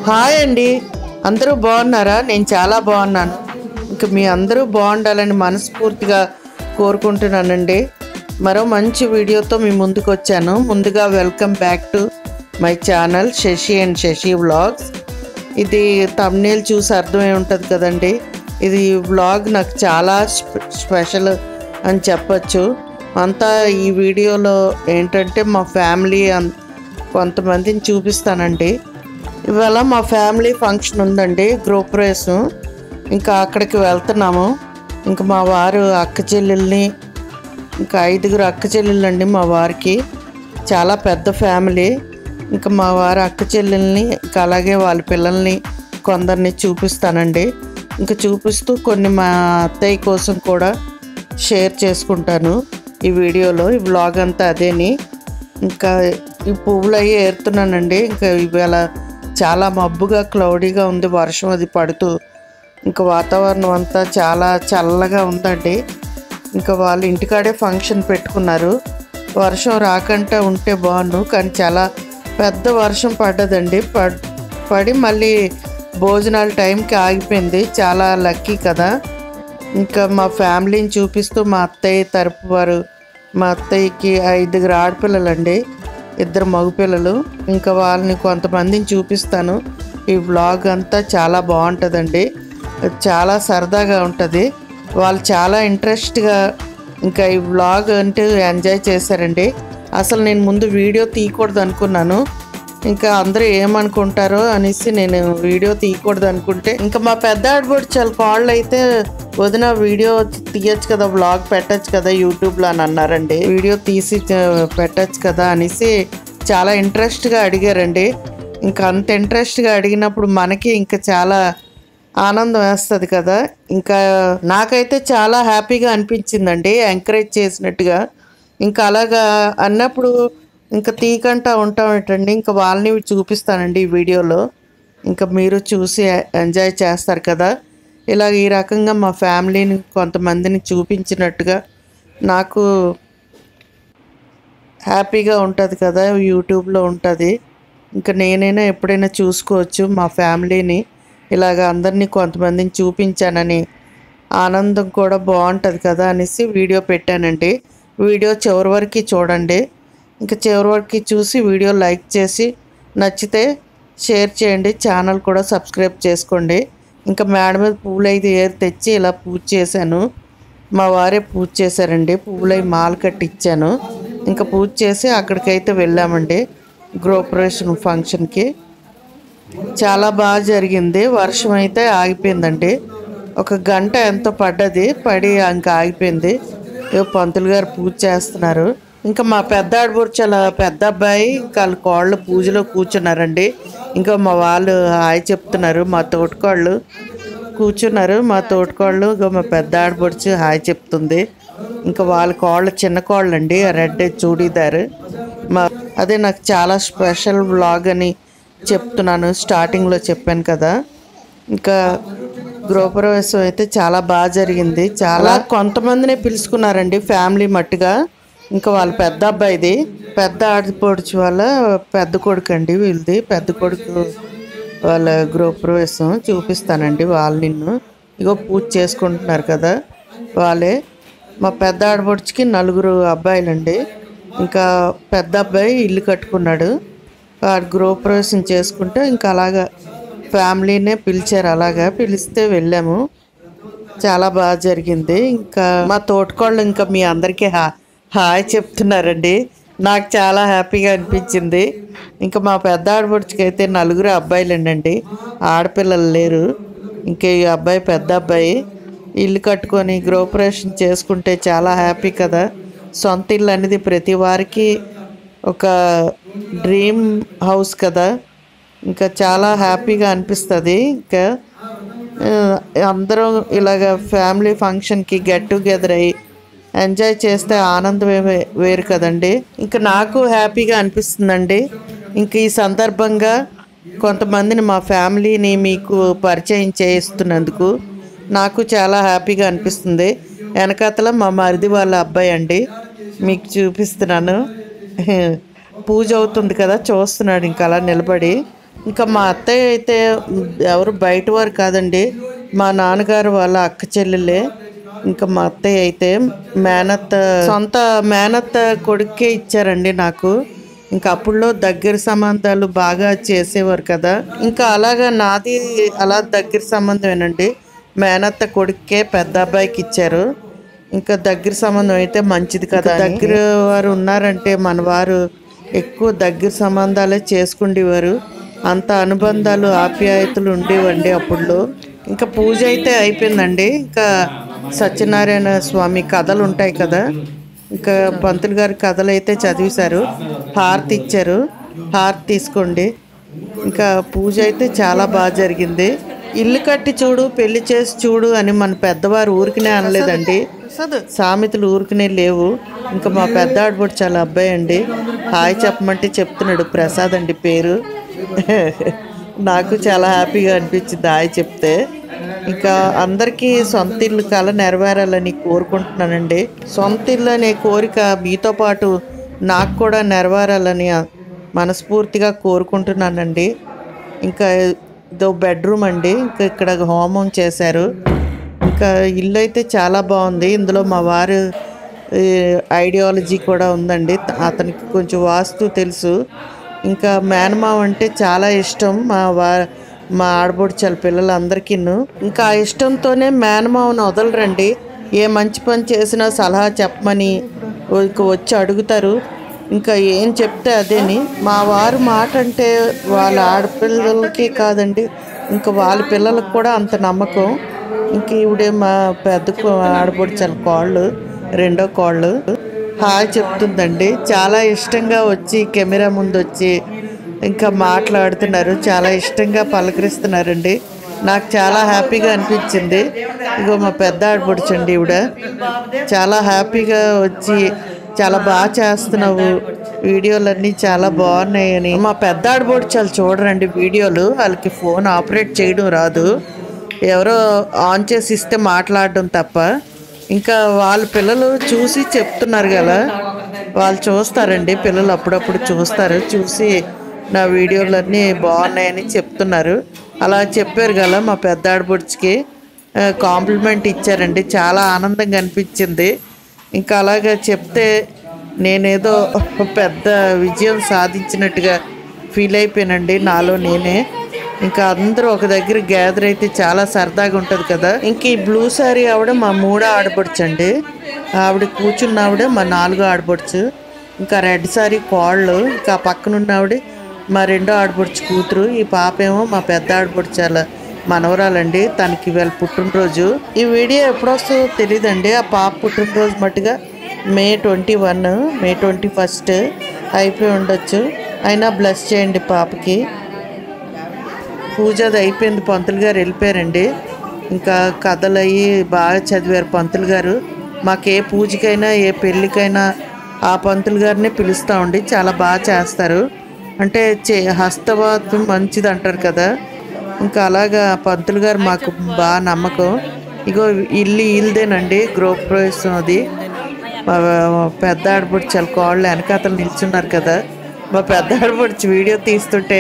Hi అండి, అందరూ బాగున్నారా? నేను చాలా బాగున్నాను. ఇంక మీ అందరూ బాగుండాలని మనస్ఫూర్తిగా కోరుకుంటున్నానండి. మరో మంచి వీడియోతో మీ ముందుకు వచ్చాను. ముందుగా welcome back to my channel Shashi and Shashi vlogs. ఇది థంబ్నెయిల్ చూసి అర్థమై ఉంటుంది కదండి. ఇది వ్లాగ్ నాకు చాలా స్పెషల్ అని చెప్పచ్చు. అంతా ఈ వీడియోలో ఏంటంటే మా ఫ్యామిలీ కొంతమందిని చూపిస్తానండి. ఇవాళ మా ఫ్యామిలీ ఫంక్షన్ ఉందండి, గృహప్రవేశం. ఇంకా అక్కడికి వెళ్తున్నాము. ఇంకా మా వారు అక్క చెల్లెల్ని, ఇంకా 5 అక్క చెల్లెళ్ళండి మా వారికి. చాలా పెద్ద ఫ్యామిలీ. ఇంకా మా వారు అక్క చెల్లెల్ని, ఇంకా అలాగే వాళ్ళ పిల్లల్ని కొందరిని చూపిస్తానండి. ఇంకా చూపిస్తూ కొన్ని మా అత్తయ్య కోసం కూడా షేర్ చేసుకుంటాను ఈ వీడియోలో. ఈ వ్లాగ్ అంతా అదేని. ఇంకా ఈ పువ్వులు అవి ఏరుతున్నానండి. ఇంకా ఇవాళ చాలా మబ్బుగా క్లౌడీగా ఉంది, వర్షం అది పడుతూ. ఇంకా వాతావరణం అంతా చాలా చల్లగా ఉందండి. ఇంకా వాళ్ళు ఇంటికాడే ఫంక్షన్ పెట్టుకున్నారు. వర్షం రాకుండా ఉంటే బాగుండు, కానీ చాలా పెద్ద వర్షం పడ్డదండి. పడి మళ్ళీ భోజనాల టైంకి ఆగిపోయింది. చాలా లక్కీ కదా. ఇంకా మా ఫ్యామిలీని చూపిస్తూ మా అత్తయ్య తరపు వారు, మా అత్తయ్యకి 5 ఆడపిల్లలండి, 2 మగపిల్లలు. ఇంకా వాళ్ళని కొంతమందిని చూపిస్తాను. ఈ వ్లాగ్ అంతా చాలా బాగుంటుందండి, చాలా సరదాగా ఉంటుంది. వాళ్ళు చాలా ఇంట్రెస్ట్గా ఇంకా ఈ వ్లాగ్ అంటే ఎంజాయ్ చేశారండి. అసలు నేను ముందు వీడియో తీయకూడదు అనుకున్నాను. ఇంకా అందరూ ఏమనుకుంటారో అనేసి నేను వీడియో తీయకూడదు అనుకుంటే, ఇంకా మా పెద్ద ఆడబడి చాలా కాళ్ళు అయితే, వదిన వీడియో తీయచ్చు కదా, వ్లాగ్ పెట్టచ్చు కదా యూట్యూబ్లో అని అన్నారండి. వీడియో తీసి పెట్టచ్చు కదా అనేసి చాలా ఇంట్రెస్ట్గా అడిగారండి. ఇంకా అంత ఇంట్రెస్ట్గా అడిగినప్పుడు మనకి ఇంకా చాలా ఆనందం వేస్తుంది కదా. ఇంకా నాకైతే చాలా హ్యాపీగా అనిపించిందండి, ఎంకరేజ్ చేసినట్టుగా. ఇంకా అలాగా అన్నప్పుడు ఇంకా తీకంటా ఉంటామేంటండి. ఇంకా వాళ్ళని చూపిస్తానండి ఈ వీడియోలో. ఇంకా మీరు చూసి ఎంజాయ్ చేస్తారు కదా. ఇలా ఈ రకంగా మా ఫ్యామిలీని కొంతమందిని చూపించినట్టుగా నాకు హ్యాపీగా ఉంటుంది కదా. యూట్యూబ్లో ఉంటుంది. ఇంకా నేనైనా ఎప్పుడైనా చూసుకోవచ్చు మా ఫ్యామిలీని. ఇలాగ అందరినీ కొంతమందిని చూపించానని ఆనందం కూడా బాగుంటుంది కదా అనేసి వీడియో పెట్టానండి. వీడియో చివరి వరకు చూడండి. ఇంకా చివరి వరకు చూసి వీడియో లైక్ చేసి నచ్చితే షేర్ చేయండి. ఛానల్ కూడా సబ్స్క్రైబ్ చేసుకోండి. ఇంకా మేడ మీద పువ్వులు అయితే తెచ్చి ఇలా పూజ చేశాను. మా వారే పూజ చేశారండి. పువ్వులై మాల కట్టి ఇచ్చాను. ఇంకా పూజ చేసి అక్కడికైతే వెళ్ళామండి, గృహప్రవేశం ఫంక్షన్కి. చాలా బాగా జరిగింది. వర్షం అయితే ఆగిపోయిందండి. 1 గంట ఎంతో పడి ఇంకా ఆగిపోయింది. పంతులు గారు పూజ చేస్తున్నారు. ఇంకా మా పెద్ద ఆడబోరు చాలా పెద్ద అబ్బాయి, ఇంకా వాళ్ళ కోళ్ళు పూజలో కూర్చున్నారండి. ఇంకా మా వాళ్ళు హాయ్ చెప్తున్నారు. మా తోటికోళ్ళు కూర్చున్నారు. మా తోటికోళ్ళు మా పెద్ద ఆడబొడుచు హాయ్ చెప్తుంది. ఇంకా వాళ్ళ కోళ్ళు చిన్న కోళ్ళు అండి, రెడ్ చూడీదారు. అదే నాకు చాలా స్పెషల్ వ్లాగ్ అని చెప్తున్నాను, స్టార్టింగ్లో చెప్పాను కదా. ఇంకా గృహప్రవేశం అయితే చాలా బాగా జరిగింది. చాలా కొంతమందినే పిలుచుకున్నారండి ఫ్యామిలీ మట్టుగా. ఇంకా వాళ్ళ పెద్ద అబ్బాయిది, పెద్ద ఆడపడుచు వాళ్ళ పెద్ద కొడుకు అండి వీళ్ళది. పెద్ద కొడుకు వాళ్ళ గృహప్రవేశం చూపిస్తానండి. వాళ్ళు నిన్ను ఇగో పూజ చేసుకుంటున్నారు కదా వాళ్ళే. మా పెద్ద ఆడపడుచుకి 4 అబ్బాయిలండి. ఇంకా పెద్ద అబ్బాయి ఇల్లు కట్టుకున్నాడు. వాడు గృహప్రవేశం చేసుకుంటే ఇంకా అలాగా ఫ్యామిలీనే పిలిచారు. అలాగా పిలిస్తే వెళ్ళాము. చాలా బాగా జరిగింది. ఇంకా మా తోటికోళ్ళు ఇంకా మీ అందరికీ హాయ్ చెప్తున్నారండి. నాకు చాలా హ్యాపీగా అనిపించింది. ఇంకా మా పెద్ద ఆడపడుచుకి అయితే 4 అబ్బాయిలండి, ఆడపిల్లలు లేరు. ఇంకా ఈ అబ్బాయి పెద్ద అబ్బాయి ఇల్లు కట్టుకొని గృహప్రవేశం చేసుకుంటే చాలా హ్యాపీ కదా. సొంత ఇల్లు అనేది ప్రతి వారికి ఒక డ్రీమ్ హౌస్ కదా. ఇంకా చాలా హ్యాపీగా అనిపిస్తుంది. ఇంకా అందరం ఇలాగ ఫ్యామిలీ ఫంక్షన్కి గెట్ టుగెదర్ అయ్యి ఎంజాయ్ చేస్తే ఆనందమే వేరు కదండి. ఇంకా నాకు హ్యాపీగా అనిపిస్తుందండి. ఇంక ఈ సందర్భంగా కొంతమందిని మా ఫ్యామిలీని మీకు పరిచయం చేయిస్తున్నందుకు నాకు చాలా హ్యాపీగా అనిపిస్తుంది. వెనకాతల మా మరిది వాళ్ళ అబ్బాయి అండి, మీకు చూపిస్తున్నాను. పూజ అవుతుంది కదా, చూస్తున్నాడు ఇంకా అలా నిలబడి. ఇంకా మా అత్తయ్య అయితే ఎవరు బయట వారు కాదండి, మా నాన్నగారు వాళ్ళ అక్క చెల్లెలే. ఇంకా మా అత్తయ్య అయితే మేనత్త, సొంత మేనత్త కొడుకే ఇచ్చారండి నాకు. ఇంకా అప్పుడులో దగ్గర సంబంధాలు బాగా చేసేవారు కదా, ఇంకా అలాగా నాది అలా దగ్గర సంబంధమేనండి. మేనత్త కొడుకే పెద్ద అబ్బాయికి ఇచ్చారు. ఇంకా దగ్గర సంబంధం అయితే మంచిది కదా, దగ్గర వారు ఉన్నారంటే మన వారు ఎక్కువ దగ్గర సంబంధాలే చేసుకుండేవారు. అంత అనుబంధాలు ఆప్యాయతలు ఉండేవండి అప్పుడులో. ఇంకా పూజ అయితే అయిపోయిందండి. ఇంకా సత్యనారాయణ స్వామి కథలు ఉంటాయి కదా, ఇంకా పంతులు గారి కథలు అయితే చదివేశారు, హారతి ఇచ్చారు. హారతి తీసుకోండి. ఇంకా పూజ అయితే చాలా బాగా జరిగింది. ఇల్లు కట్టి చూడు పెళ్లి చేసి చూడు అని మన పెద్దవారు ఊరికనే అనలేదండి, సామెతలు ఊరికనే లేవు. ఇంకా మా పెద్ద ఆడబడి చాలా అబ్బాయి అండి, హాయ్ చెప్పమంటే చెప్తున్నాడు. ప్రసాద్ అండి పేరు. నాకు చాలా హ్యాపీగా అనిపించింది హాయ్ చెప్తే. ఇంకా అందరికీ సొంత ఇల్లు కళ నెరవేరాలని కోరుకుంటున్నానండి. సొంత ఇల్లు అనే కోరిక మీతో పాటు నాకు కూడా నెరవేరాలని మనస్ఫూర్తిగా కోరుకుంటున్నానండి. ఇంకా ఇదో బెడ్రూమ్ అండి, ఇంకా ఇక్కడ హోమం చేశారు. ఇంకా ఇల్లు అయితే చాలా బాగుంది. ఇందులో మా వారు ఐడియాలజీ కూడా ఉందండి, అతనికి కొంచెం వాస్తు తెలుసు. ఇంకా మేనమావ అంటే చాలా ఇష్టం మా ఆడబొడుచాల పిల్లలందరికీ. ఇంకా ఆ ఇష్టంతోనే మేనమావను వదలరండి. ఏ మంచి పని చేసినా సలహా చెప్పమని ఇంకా వచ్చి అడుగుతారు. ఇంకా ఏం చెప్తే అదేని. మా వారు మాట అంటే వాళ్ళ ఆడపిల్లలకి కాదండి, ఇంకా వాళ్ళ పిల్లలకు కూడా అంత నమ్మకం. ఇంక ఈవిడే మా పెద్ద ఆడబొడుచాల కోళ్ళు, రెండో కోళ్ళు. హాయ్ చెప్తుందండి. చాలా ఇష్టంగా వచ్చి కెమెరా ముందు వచ్చి ఇంకా మాట్లాడుతున్నారు, చాలా ఇష్టంగా పలకరిస్తున్నారండి. నాకు చాలా హ్యాపీగా అనిపించింది. ఇగో మా పెద్ద ఆడపడుచండి ఈవిడ, చాలా హ్యాపీగా వచ్చి చాలా బాగా చేస్తున్నావు, వీడియోలన్నీ చాలా బాగున్నాయని. మా పెద్ద ఆడపడుచాలు చూడరండి వీడియోలు, వాళ్ళకి ఫోన్ ఆపరేట్ చేయడం రాదు, ఎవరో ఆన్ చేసి ఇస్తే మాట్లాడడం తప్ప. ఇంకా వాళ్ళ పిల్లలు చూసి చెప్తున్నారు కదా, వాళ్ళు చూస్తారండి, పిల్లలు అప్పుడప్పుడు చూస్తారు, చూసి నా వీడియోలన్నీ బాగున్నాయని చెప్తున్నారు. అలా చెప్పారు కదా, మా పెద్ద ఆడపడుచుకి కాంప్లిమెంట్ ఇచ్చారండి, చాలా ఆనందంగా అనిపించింది. ఇంకా అలాగా చెప్తే నేనేదో పెద్ద విజయం సాధించినట్టుగా ఫీల్ అయిపోయానండి నాలో నేనే. ఇంకా అందరూ ఒక దగ్గర గ్యాదర్ అయితే చాలా సరదాగా ఉంటుంది కదా. ఇంక ఈ బ్లూ శారీ ఆవిడ మా మూడో ఆడపడుచు అండి, ఆవిడ కూర్చున్న ఆవిడ మా నాలుగో ఆడపడుచు. ఇంకా రెడ్ శారీ కోళ్ళు, ఇంకా పక్కనున్న ఆవిడ మా రెండో ఆడపడుచు కూతురు. ఈ పాప ఏమో మా పెద్ద ఆడపడుచాల మనవరాలండి, తనకి ఇవాళ పుట్టినరోజు. ఈ వీడియో ఎప్పుడొస్తుందో తెలియదండి. ఆ పాప పుట్టినరోజు మట్టుగా May 21, May 21 అయిపోయి ఉండొచ్చు. అయినా బ్లెస్ చేయండి పాపకి. పూజ అది అయిపోయింది, పంతులు గారు వెళ్ళిపోయారండి. ఇంకా కథలు అయ్యి బాగా చదివారు పంతులు గారు. మాకు ఏ పూజకైనా ఏ పెళ్ళికైనా ఆ పంతులు గారినే పిలుస్తామండి, చాలా బాగా చేస్తారు. అంటే హస్తవాతం మంచిది అంటారు కదా, ఇంకా అలాగా పంతులు గారు మాకు బాగా నమ్మకం. ఇగో ఇల్లు ఇల్లుదేనండి, గృహప్రవేశం అది. మా పెద్ద ఆడపడుచు కోళ్ళు వెనకాతలు నిల్చున్నారు కదా, మా పెద్ద ఆడపడుచు వీడియో తీస్తుంటే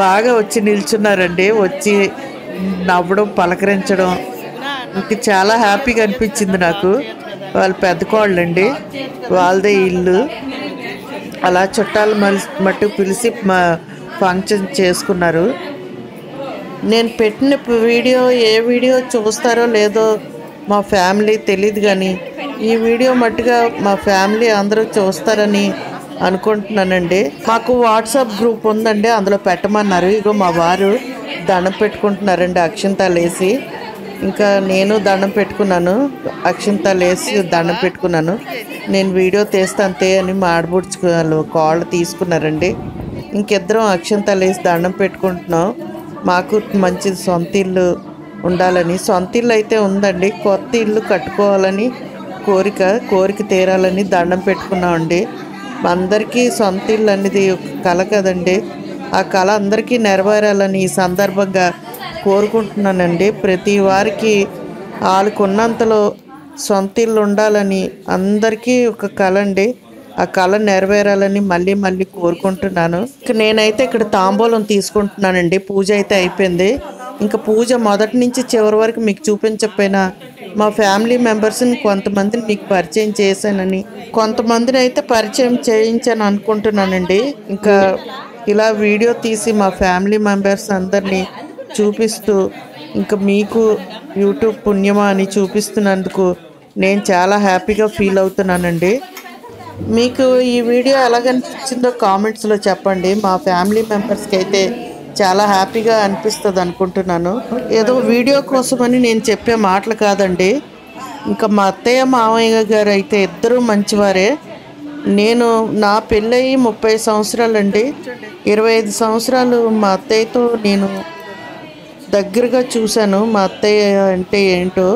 బాగా వచ్చి నిల్చున్నారండి, వచ్చి నవ్వడం పలకరించడం ఇంక చాలా హ్యాపీగా అనిపించింది నాకు. వాళ్ళు పెద్ద కోళ్ళండి, వాళ్ళదే ఇల్లు. అలా చుట్టాలు మట్టు పిలిచి మా ఫంక్షన్ చేసుకున్నారు. నేను పెట్టిన వీడియో ఏ వీడియో చూస్తారో లేదో మా ఫ్యామిలీ తెలియదు, కానీ ఈ వీడియో మట్టుగా మా ఫ్యామిలీ అందరూ చూస్తారని అనుకుంటున్నానండి. మాకు వాట్సాప్ గ్రూప్ ఉందండి, అందులో పెట్టమన్నారు. ఇగో మా వారు దండం పెట్టుకుంటున్నారండి అక్షింతాలు వేసి. ఇంకా నేను దండం పెట్టుకున్నాను, అక్షింతాలు వేసి దండం పెట్టుకున్నాను. నేను వీడియో తీస్తాంతే అని మా ఆడబుడ్చుకోవాలి కాళ్ళు తీసుకున్నారండి. ఇంకిద్దరం అక్షింతాలు వేసి దండం పెట్టుకుంటున్నాం. మాకు మంచి సొంత ఇల్లు ఉండాలని, సొంత ఇల్లు అయితే ఉందండి, కొత్త ఇల్లు కట్టుకోవాలని కోరిక తీరాలని దండం పెట్టుకున్నామండి. అందరికీ సొంత ఇల్లు అనేది ఒక కళ కదండి, ఆ కళ అందరికీ నెరవేరాలని ఈ సందర్భంగా కోరుకుంటున్నానండి. ప్రతి వారికి వాళ్ళకున్నంతలో సొంత ఇల్లు ఉండాలని అందరికీ ఒక కళ అండి. ఆ కళ నెరవేరాలని మళ్ళీ మళ్ళీ కోరుకుంటున్నాను. నేనైతే ఇక్కడ తాంబూలం తీసుకుంటున్నానండి. పూజ అయితే అయిపోయింది. ఇంకా పూజ మొదటి నుంచి చివరి వరకు మీకు చూపించకపోయినా మా ఫ్యామిలీ మెంబర్స్ని కొంతమందిని మీకు పరిచయం చేశానని, కొంతమందిని అయితే పరిచయం చేయించాను అనుకుంటున్నానండి. ఇంకా ఇలా వీడియో తీసి మా ఫ్యామిలీ మెంబర్స్ అందరినీ చూపిస్తూ ఇంకా మీకు యూట్యూబ్ పుణ్యమా అని చూపిస్తున్నందుకు నేను చాలా హ్యాపీగా ఫీల్ అవుతున్నానండి. మీకు ఈ వీడియో ఎలాగనిపించిందో కామెంట్స్లో చెప్పండి. మా ఫ్యామిలీ మెంబర్స్కి అయితే చాలా హ్యాపీగా అనిపిస్తుంది అనుకుంటున్నాను. ఏదో వీడియో కోసమని నేను చెప్పే మాటలు కాదండి. ఇంకా మా అత్తయ్య మామయ్య గారు అయితే ఇద్దరూ మంచివారే. నా పెళ్ళయి 30 సంవత్సరాలండి. 25 సంవత్సరాలు మా అత్తయ్యతో నేను దగ్గరగా చూశాను. మా అత్తయ్య అంటే ఏంటో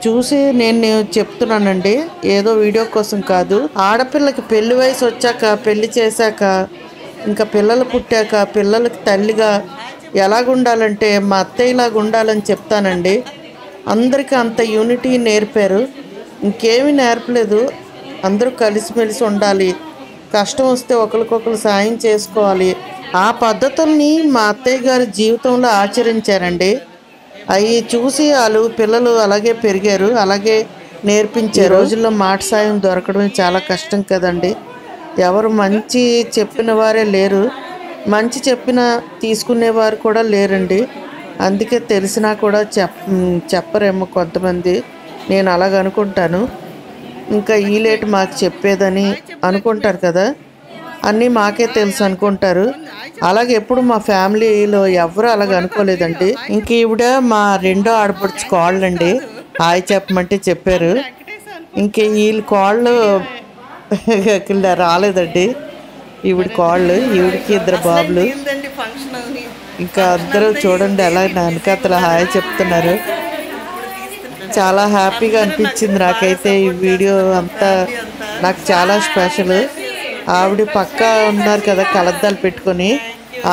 చూసి నేను చెప్తున్నానండి, ఏదో వీడియో కోసం కాదు. ఆడపిల్లకి పెళ్లి వయసు వచ్చాక, పెళ్లి చేశాక, ఇంకా పిల్లలు పుట్టాక పిల్లలకి తల్లిగా ఎలాగుండాలంటే మా అత్తయ్యలాగా ఉండాలని చెప్తానండి. అందరికీ అంత యూనిటీ నేర్పారు, ఇంకేమీ నేర్పలేదు. అందరూ కలిసిమెలిసి ఉండాలి, కష్టం వస్తే ఒకరికొకరు సాయం చేసుకోవాలి. ఆ పద్ధతుల్ని మా అత్తయ్య గారి జీవితంలో ఆచరించారండి. అవి చూసి వాళ్ళు పిల్లలు అలాగే పెరిగారు, అలాగే నేర్పించారు. రోజుల్లో మాట సాయం దొరకడం చాలా కష్టం కదండి. ఎవరు మంచి చెప్పిన వారే లేరు, మంచి చెప్పిన తీసుకునేవారు కూడా లేరండి. అందుకే తెలిసినా కూడా చెప్పరేమో కొంతమంది. నేను అలాగనుకుంటాను. ఇంకా ఈ లేట్ మాకు చెప్పేదని అనుకుంటారు కదా, అన్నీ మాకే తెలుసు అనుకుంటారు. అలాగే ఎప్పుడు మా ఫ్యామిలీలో ఎవరు అలాగ అనుకోలేదండి. ఇంక ఈవిడ మా రెండో ఆడపడుచు కోళ్ళండి. హాయ్ చెప్పమంటే చెప్పారు. ఇంక వీళ్ళ కోళ్ళు రాలేదండి. ఈవిడ కోళ్ళు, ఈవిడికి 2 బాబులు. ఇంకా అందరూ చూడండి ఎలా నా వెనకాతల హాయ్ చెప్తున్నారు. చాలా హ్యాపీగా అనిపించింది నాకైతే. ఈ వీడియో అంతా నాకు చాలా స్పెషల్. ఆవిడ పక్క ఉన్నారు కదా కలద్దాలు పెట్టుకొని,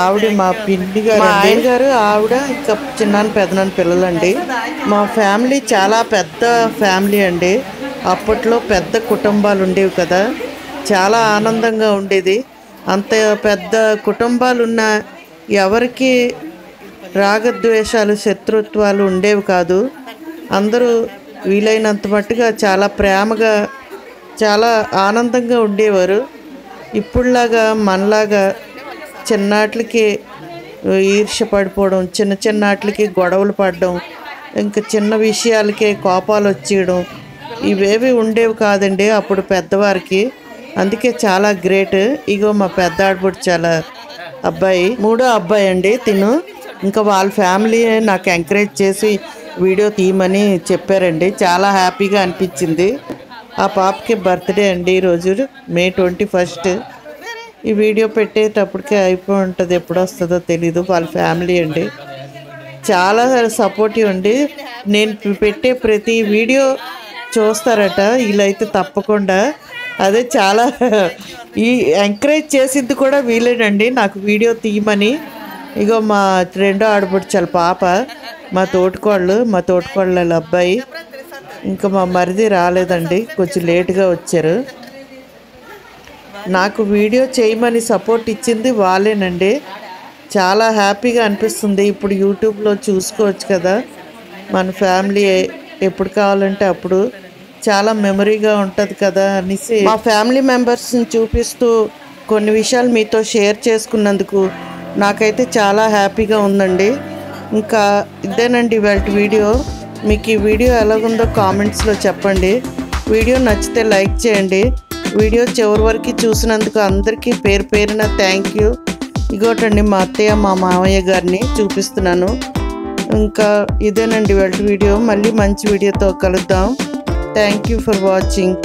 ఆవిడ మా పిన్ని గారు, ఆయన గారు, ఆవిడ ఇంకా చిన్నాన్న పెద్దనాన్న పిల్లలండి. మా ఫ్యామిలీ చాలా పెద్ద ఫ్యామిలీ అండి. అప్పట్లో పెద్ద కుటుంబాలు ఉండేవి కదా, చాలా ఆనందంగా ఉండేది. అంత పెద్ద కుటుంబాలు ఉన్న ఎవరికి రాగద్వేషాలు శత్రుత్వాలు ఉండేవి కాదు. అందరూ వీలైనంత మట్టుగా చాలా ప్రేమగా చాలా ఆనందంగా ఉండేవారు. ఇప్పుడులాగా మనలాగా చిన్నాట్లకి ఈర్ష్య పడిపోవడం, చిన్న చిన్నాట్లకి గొడవలు పడడం, ఇంకా చిన్న విషయాలకే కోపాలు వచ్చేయడం ఇవేవి ఉండేవి కాదండి అప్పుడు పెద్దవారికి. అందుకే చాలా గ్రేట్. ఇగో మా పెద్ద ఆడబుడు చాలా అబ్బాయి, 3వ అబ్బాయి అండి తిను. ఇంకా వాళ్ళ ఫ్యామిలీ నాకు ఎంకరేజ్ చేసి వీడియో తీయమని చెప్పారండి. చాలా హ్యాపీగా అనిపించింది. ఆ పాపకి బర్త్డే అండి ఈరోజు May 21. ఈ వీడియో పెట్టేటప్పటికే అయిపోయి ఉంటుంది, ఎప్పుడు వస్తుందో తెలీదు. వాళ్ళ ఫ్యామిలీ అండి చాలా సపోర్టివ్ అండి. నేను పెట్టే ప్రతి వీడియో చూస్తారట వీళ్ళైతే తప్పకుండా. అదే చాలా ఈ ఎంకరేజ్ చేసింది కూడా వీలేనండి నాకు వీడియో తీయమని. ఇగో మా రెండో ఆడపడుచాల పాప, మా తోటికోళ్ళ అబ్బాయి. ఇంకా మా మరిది రాలేదండి, కొంచెం లేటుగా వచ్చారు. నాకు వీడియో చేయమని సపోర్ట్ ఇచ్చింది వాళ్ళేనండి. చాలా హ్యాపీగా అనిపిస్తుంది. ఇప్పుడు యూట్యూబ్లో చూసుకోవచ్చు కదా మన ఫ్యామిలీ, ఎప్పుడు కావాలంటే అప్పుడు చాలా మెమరీగా ఉంటుంది కదా అనేసి మా ఫ్యామిలీ మెంబర్స్ని చూపిస్తూ కొన్ని విషయాలు మీతో షేర్ చేసుకున్నందుకు నాకైతే చాలా హ్యాపీగా ఉందండి. ఇంకా ఇదేనండి ఇవాళ వీడియో. మీకు ఈ వీడియో ఎలాగుందో కామెంట్స్లో చెప్పండి. వీడియో నచ్చితే లైక్ చేయండి. వీడియో చివరి వరకు చూసినందుకు అందరికీ పేరు పేరున థ్యాంక్ యూ. ఇగోటండి మా అత్తయ్య మా మామయ్య గారిని చూపిస్తున్నాను. ఇంకా ఇదేనండి ఇవాళ వీడియో. మళ్ళీ మంచి వీడియోతో కలుద్దాం. Thank you for watching.